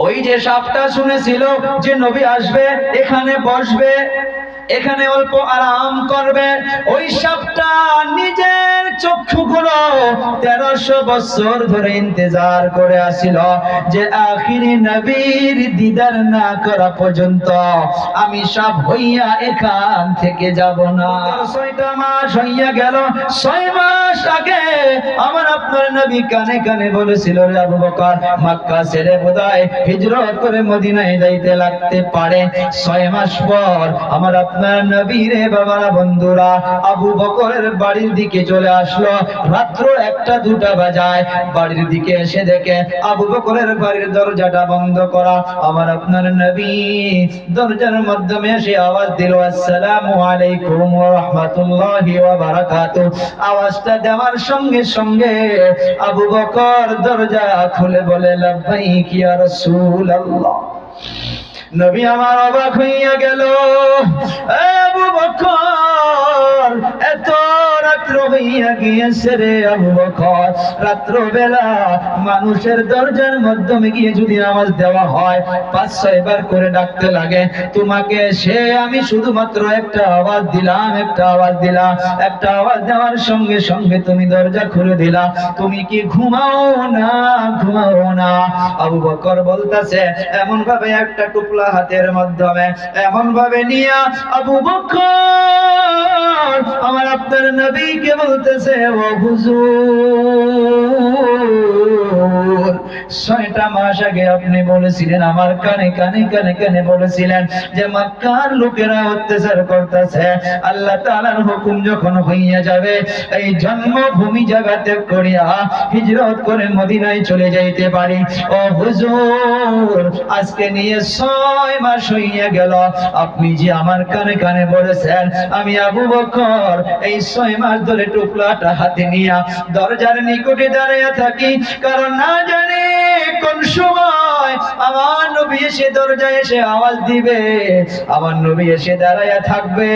ওই যে সাপটা শুনেছিল যে নবী আসবে, এখানে বসবে, এখানে অল্প আরাম করবে, ওই সাপটা নিজের চক্ষুগুলো 1300 বছর ধরে ইন্তজার করে আসিল যে আখিরি নবীর দিদার না করা পর্যন্ত আমি সাপ হইয়া এখান থেকে যাব না। 6টা মাস হইয়া গেল। 6 মাস আগে আমার আপনার নবী কানে কানে বলেছিল, রে আবু বকর, মক্কা ছেড়ে বোধহয় হিজরত করে মদিনায় যাইতে লাগতে পারে। 6 মাস পর আমার আপনার নবী, রে বাবারা, বন্ধুরা, আবু বকরের বাড়ির দিকে চলে আসলো। রাত্র 1টা 2টা বাজায়। বাড়ির দিকে এসে দেখে আবু বকরের বাড়ির দরজাটা বন্ধ করা। আমার আপনার নবী দরজার মাধ্যমে এসে আওয়াজ দিল, আসসালামু আলাইকুম ওয়া রাহমাতুল্লাহি ওয়া বারাকাতুহু। আওয়াজটা দেওয়ার সঙ্গে সঙ্গে আবু বকর দরজা খুলে বলে, লাব্বাইক ইয়া রাসূলুল্লাহ। নবী আমার অবাক হইয়া গেল। আবু বকর, এত রাত্র হইয়া গিয়েছে রে আবু বকর, রাত্র বেলা মানুষের দরজার মাধ্যমে গিয়ে যদি আওয়াজ দেওয়া হয় 5-6 বার করে ডাকতে লাগে, তোমাকে সে আমি শুধুমাত্র একটা আওয়াজ দিলাম, একটা আওয়াজ দিলাম, একটা আওয়াজ দেওয়ার সঙ্গে সঙ্গে তুমি দরজা খুলে দিলা, তুমি কি ঘুমাও না? ঘুমাও না? আবু বকর বলতাছে, এমন ভাবে একটা টুকলা হাতের মাধ্যমে এমন ভাবে নিয়া আবু বকর আমার আপনার নবীকে বলতেছে, ও হুজুর, 6টা মাস আগে আপনি বলেছিলেন, আমার কানে কানে কানে কানে বলেছিলেন যে মক্কার লোকেরা অত্যাচার করতেছে, আল্লাহ তাআলার হুকুম যখন হইয়া যাবে এই জন্মভূমি জায়গা ত্যাগ করিয়া হিজরত করে মদিনায় চলে যাইতে পারি। ও হুজুর, আজকে নিয়ে 6 মাস হইয়া গেল, আপনি যে আমার কানে কানে বলেছেন, আমি আবু বকর এই 6 মাস ধরে টুকলাটা হাতে নিয়া দরজার নিকটে দাঁড়িয়ে থাকি, কারণ না জানি কোন সময় আমার নবী এসে দরজায় এসে আওয়াজ দিবে, আমার নবী এসে দাঁড়াইয়া থাকবে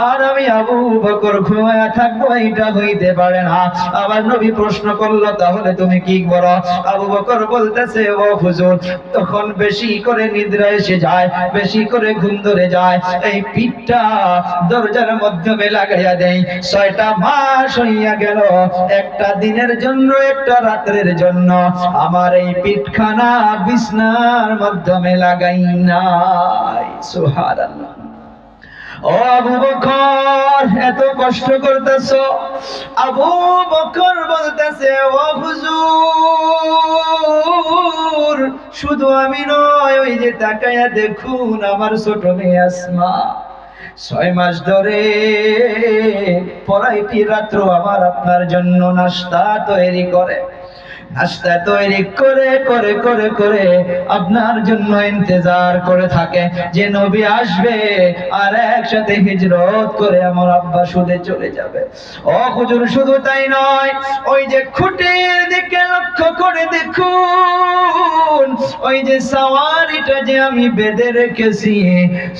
আর আমি আবু বকর ঘুমায়া থাকবো, এটা হইতে পারে না। আমার নবী প্রশ্ন করলো, তাহলে তুমি কি করো? আবু বকর বলতেছে, ও হুজুর, তখন বেশি করে নিদ্রা এসে যায়, বেশি করে ঘুম ধরে যায়, এই পিঠটা দরজার মাধ্যমে লাগাইয়া দেই। 6টা মাস হইয়া গেল, একটা দিনের জন্য, একটা রাতের জন্য আমার এই পিঠখানা বিছনার মাধ্যমে লাগাই নাই। সুবহানাল্লাহ। ও আবু বকর, এত কষ্ট করতেছো? আবু বকর বলতেছে, ও হুজুর, শুধু আমি নয়, ওই যে তাকায়া দেখুন আমার ছোট মেয়ে আসমা 6 মাস ধরে পরাইটি রাত্র আমার আপনার জন্য নাস্তা তৈরি করে, নাস্তা তৈরি করে করে করে করে আপনার জন্য ইন্তজার করে থাকে যে নবী আসবে আর একসাথে হিজরত করে আমার আব্বা সুদে চলে যাবে। ও হুজুর, শুধু তাই নয়, ওই যে খুঁটির দিকে লক্ষ্য করে দেখুন, ওই যে সাওয়ারিটা যে আমি বেঁধে রেখেছি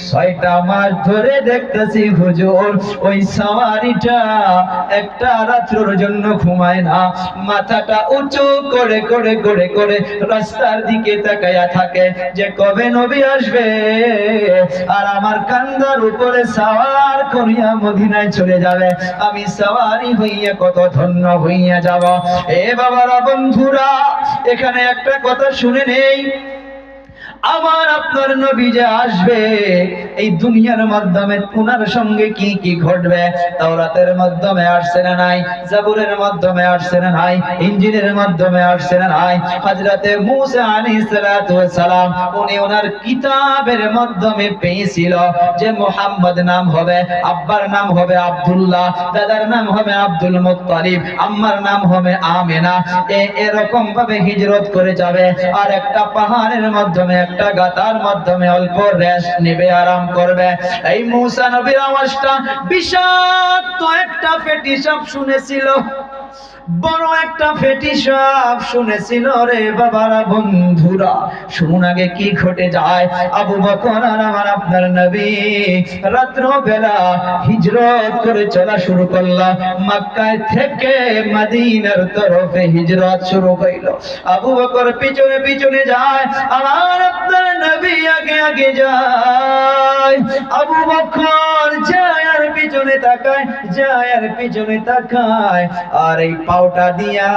6টা মাস ধরে দেখতেছি হুজুর, ওই সাওয়ারিটা একটা রাত্রের জন্য ঘুমায় না, মাথাটা উঁচু করে করে করে করে রাস্তার দিকে তাকায়া থাকে যে কবে নবী আসবে আর আমার কান্দার উপরে সাওয়ার করিয়া মদিনায় চলে যাবে, আমি সাওয়ারি হইয়া কত ধন্য হইয়া যাব। এ বাবারা, বন্ধুরা, এখানে একটা কথা শুনে নেই, আমার আপনার নবী যে আসবে এই দুনিয়ার মাধ্যমে ওনার সঙ্গে কি কি ঘটবে, তাওরাতের মাধ্যমে আসছে না নাই, জাবুরের মাধ্যমে আসছে না নাই, ইনজিলের মাধ্যমে আসছে না নাই, হযরতে মূসা আলাইহিস সালাতু ওয়াস সালাম উনি ওনার কিতাবের মাধ্যমে পেয়েছিল যে মুহাম্মদ নাম হবে, আব্বার নাম হবে আব্দুল্লাহ, দাদার নাম হবে আব্দুল মুত্তালিব, আম্মার নাম হবে আমেনা, এরকম ভাবে হিজরত করে যাবে আর একটা পাহাড়ের মাধ্যমে, একটা গাতার মাধ্যমে অল্প রেস্ট নেবে, আরাম করবে। এই মূসা নবীর আওয়াজটা বিষাক্ত একটা পেটি সাপ শুনেছিল। বড় একটা ফেটি সাপ শুনেছিল রে বাবারা বন্ধুরা। শুনুন আগে কি ঘটে যায়। আবু বকর আর আমার আপনার নবী রাত্র বেলা হিজরত করে চলা শুরু করলো। মক্কা থেকে মদিনার তরফে হিজরত শুরু হইল। আবু বকর পিছনে পিছনে যায়, আমার আপনার নবী আগে আগে যায়। আবু বকর যায় আর পিছনে তাকায়, যায় আর পিছনে তাকায়, আর এই পাওটা দিয়া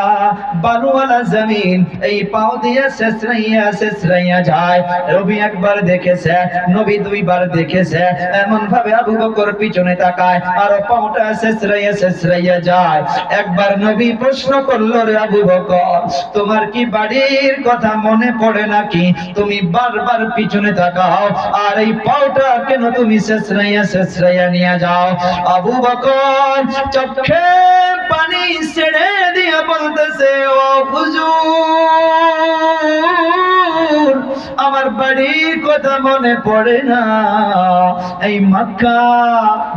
বালুওয়ালা জমিন, এই পাও দিয়া শেষরাইয়া যায়। নবী একবার দেখেছে, নবী দুইবার দেখেছে, এমন ভাবে আবু বকর পিছনে তাকায় আর পাওটা শেষরাইয়া যায়। একবার নবী প্রশ্ন করলো, রে আবু বকর, তোমার কি বাড়ির কথা মনে পড়ে নাকি? তুমি বারবার পিছনে তাকাও আর এই পাওটা কেন তুমি শেষরাইয়া নিয়ে যাও? আবু বকর চোখে পানি ছেড়ে দিয়ে বলতেছে, ও হুজুর, আমার বাড়ির কথা মনে পড়ে না। এই মক্কা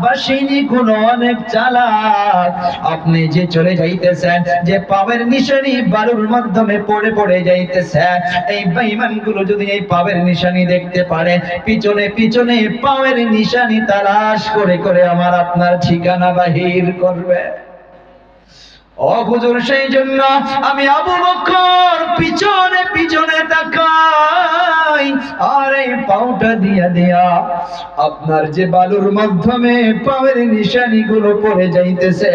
বাসিনী কোন অনেক চালাক। আপনি যে চলে যাইতেছেন, যে পাওয়ের নিশানি বালুর মাধ্যমে পড়ে পড়ে যাইতেছে, এই বেঈমান গুলো যদি এই পাওয়ের নিশানি দেখতে পারে, পিছনে পিছনে পাওয়ের নিশানি তালাশ করে করে আমার আপনার ঠিকানা বাহির করবে। ও হুজুর, সেই জন্য আমি আবু বকর পিছনে পিছনে তাকাই আর এই পাওটা দিয়া দিয়া আপনার যে বালুর মাধ্যমে পাওয়ের নিশানি গুলো পড়ে যাইতেছে,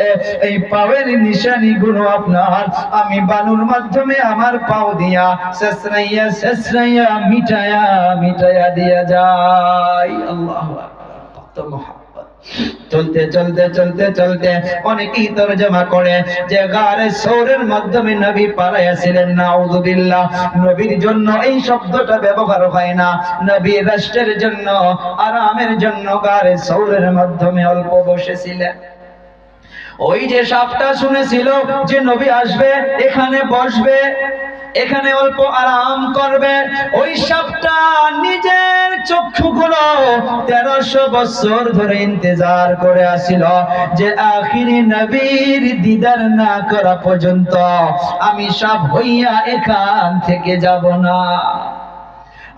এই পাওয়ের নিশানি গুলো আপনার আমি বালুর মাধ্যমে আমার পাও দিয়া শেষরাইয়া মিটায়া দিয়া যাই। আল্লাহু আকবার। কত মহাব্বত। চলতে চলতে চলতে চলতে অনেকেই তরজমা করে যে গারে সৌরের মাধ্যমে নবী পালাইয়াছিলেন। নাউযুবিল্লাহ। নবীর জন্য এই শব্দটা ব্যবহার হয় না, নবী রাষ্ট্রের জন্য, আরামের জন্য গারে সৌরের মাধ্যমে অল্প বসেছিলেন। ওই যে সাপটা শুনেছিল যে নবী আসবে, এখানে বসবে, এখানে অল্প আরাম করবে, ওই সাপটা নিজের চক্ষুগুলো 1300 বছর ধরে ইন্তজার করে আসিল যে আখিরি নবীর দিদার না করা পর্যন্ত আমি সাপ হইয়া এখান থেকে যাব না।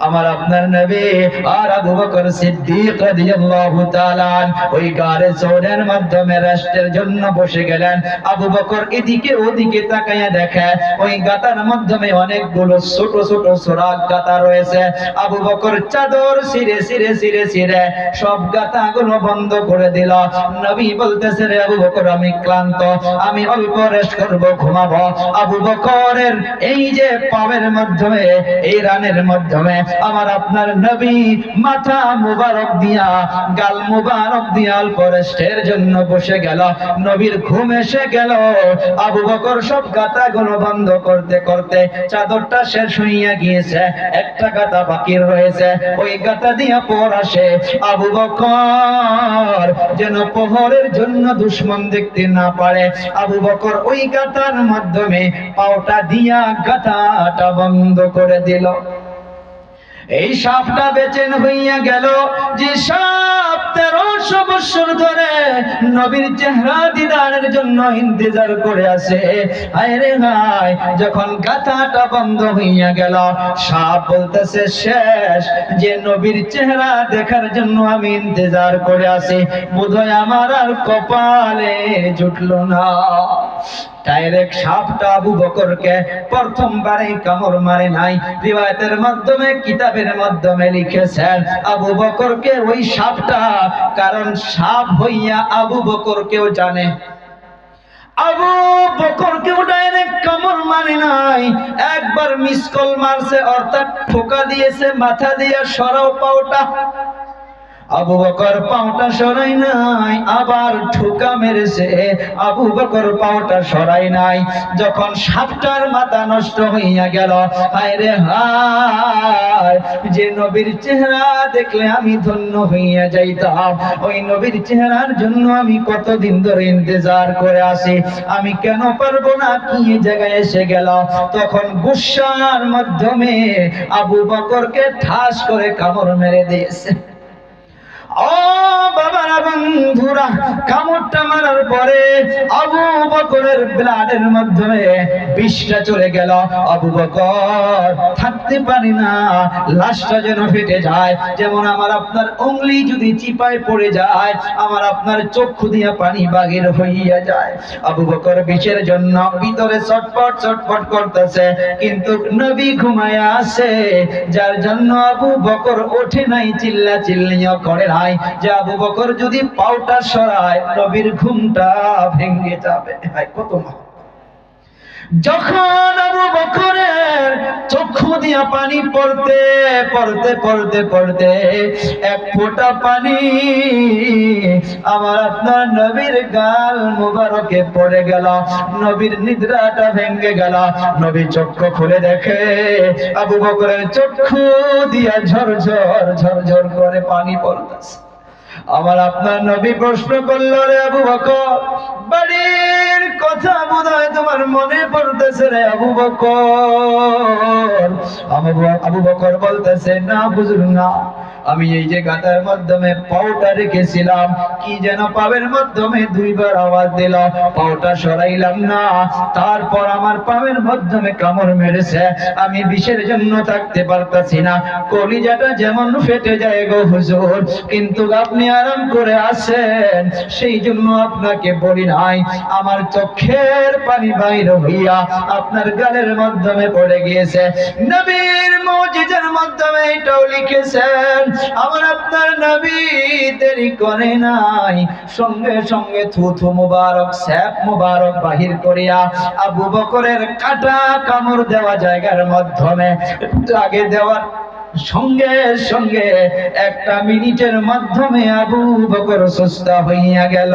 আমার আপনার নবী আর আবু বকর সিদ্দিক রাদিয়াল্লাহু তাআলা ওই গারে সৌরের মাধ্যমে রাষ্ট্রের জন্য বসে গেলেন। আবু বকর এদিকে ওদিকে তাকায়া দেখে ওই গাতার মাধ্যমে অনেকগুলো ছোট ছোট সুরাগ গাতা রয়েছে। আবু বকর চাদর ছিঁড়ে সব গাতাগুলো বন্ধ করে দিল। নবী বলতেছে, রে আবু বকর, আমি ক্লান্ত, আমি অল্প রেস্ট করব, ঘুমাবো। আবু বকরের এই যে পাওয়ের মাধ্যমে, এই রানের মাধ্যমে আমার আপনার নবী মাথা মুবারক দিয়া, গাল মুবারক দিয়া অল্প রেস্টের জন্য বসে গেল। নবীর ঘুম এসে গেল। আবু বকর সব গাতাগুলো বন্ধ করতে করতে চাদরটা শেষ হইয়া গিয়েছে, একটা গাতা বাকি রয়েছে, ওই গাতা দিয়া পর আসে। আবু বকর যেন প্রহরের জন্য দুশমন দেখতে না পারে, আবু বকর ওই গাতার মাধ্যমে পাওটা দিয়া গাতাটা বন্ধ করে দিল। এই সাপটা বেচেন হইয়া গেল যে সাপ 1300 বছর ধরে নবীর চেহারা দিদারের জন্য ইন্তজার করে আছে। হায় রে হায়, যখন গাথাটা বন্ধ হইয়া গেল, সাপ বলতেছে, শেষ, যে নবীর চেহারা দেখার জন্য আমি ইন্তজার করে আছি, বোধহয় আমার আর কপালে জুটলো না। ডাইরেক্ট সাপটা আবু বকরকে প্রথমবারে কামড় মারে নাই। রিওয়ায়াতের মাধ্যমে, কিতাবের মাধ্যমে লিখেছেন আবু বকরকে ওই সাপটা, কারণ সাপ হইয়া আবু বকরকেও জানে, আবু বকরকেও ডাইরেক্ট কামড় মারে নাই, একবার মিসকল মারছে, অর্থাৎ ঠোকা দিয়েছে, মাথা দিয়ে সরাও পাওটা। আবু বকর পাওটা সরাই নাই, আবার ঠোকা মেরেছে, আবু বকর পাওটা সরাই নাই। যখন সাপটার মাথা নষ্ট হইয়া গেল, হায় রে হায়, যে নবীর চেহারা দেখলে আমি ধন্য হইয়া যাইতাম, ওই নবীর চেহারার জন্য আমি কতদিন ধরে ইন্তজার করে আসি, আমি কেন পারবো না, কি জায়গায় এসে গেল। তখন গুসার মাধ্যমে আবু বকরকে ঠাস করে কামড় মেরে দিয়েছে। ও বাবারা বন্ধুরা, কামড়টা মারার পরে আবু বকরের ব্লাডের মাধ্যমে বিষটা চলে গেল। আবু বকর থাকতে পারি না, লাশটা যেন ফেটে যায়, যেমন আমার আপনার উংলি যদি চিপায় পড়ে যায়, আমার আপনার চক্ষু দিয়া পানি বাগির হইয়া যায়। আবু বকর বিষের জন্য ভিতরে ছটফট ছটফট করতেছে, কিন্তু নবী ঘুমায়া আছে, যার জন্য আবু বকর ওঠে নাই, চিল্লা চিল্লিও করে নাই যে আবু বকর যদি পাউটা সরায় নবীর ঘুমটা ভেঙে যাবে। হায় কত মা! যখন আবু বকরের চক্ষু দিয়া পানি পড়তে পড়তে পড়তে পড়তে এক ফোঁটা পানি আমার আপনার নবীর গাল মুবারকে পড়ে গেল, নবীর নিদ্রাটা ভেঙে গেল। নবী চক্ষু খুলে দেখে আবু বকরের চক্ষু দিয়া ঝরঝর ঝরঝর করে পানি পড়তেছে। আমার আপনার নবী প্রশ্ন করলো, রে আবু বকর, বাড়ির কথা বোধহয় তোমার মনে পড়তেছে রে আবু বকর? আবু বকর বলতেছে, না হুজুর না, আমি এই যে গাতার মাধ্যমে পাউটা রেখেছিলাম, কি যেন পাবের মাধ্যমে দুইবার আওয়াজ দিল, পাউটা সরাইলাম না, তারপর আমার পাবের মাধ্যমে কামড় মেরেছে, আমি বিষের জন্য থাকতে পারতাছি না, কলিজাটা যেমন ফেটে যায় গো হুজুর, কিন্তু আপনি আরাম করে আছেন সেই জন্য আপনাকে বলি নাই। আমার চোখের পানি বাইর হইয়া আপনার গালের মাধ্যমে পড়ে গিয়েছে। নবীর মুজিজার মাধ্যমে এটাও লিখেছেন, আমার আপনার নবী দেরি করে নাই, সঙ্গে সঙ্গে থুথু মুবারক স্যাপ মুবারক বাহির করিয়া আবু বকরের কাটা কামড় দেওয়া জায়গার মাধ্যমে লাগে দেওয়ার সঙ্গে সঙ্গে একটা মিনিটের মাধ্যমে আবু বকর সুস্থ হইয়া গেল।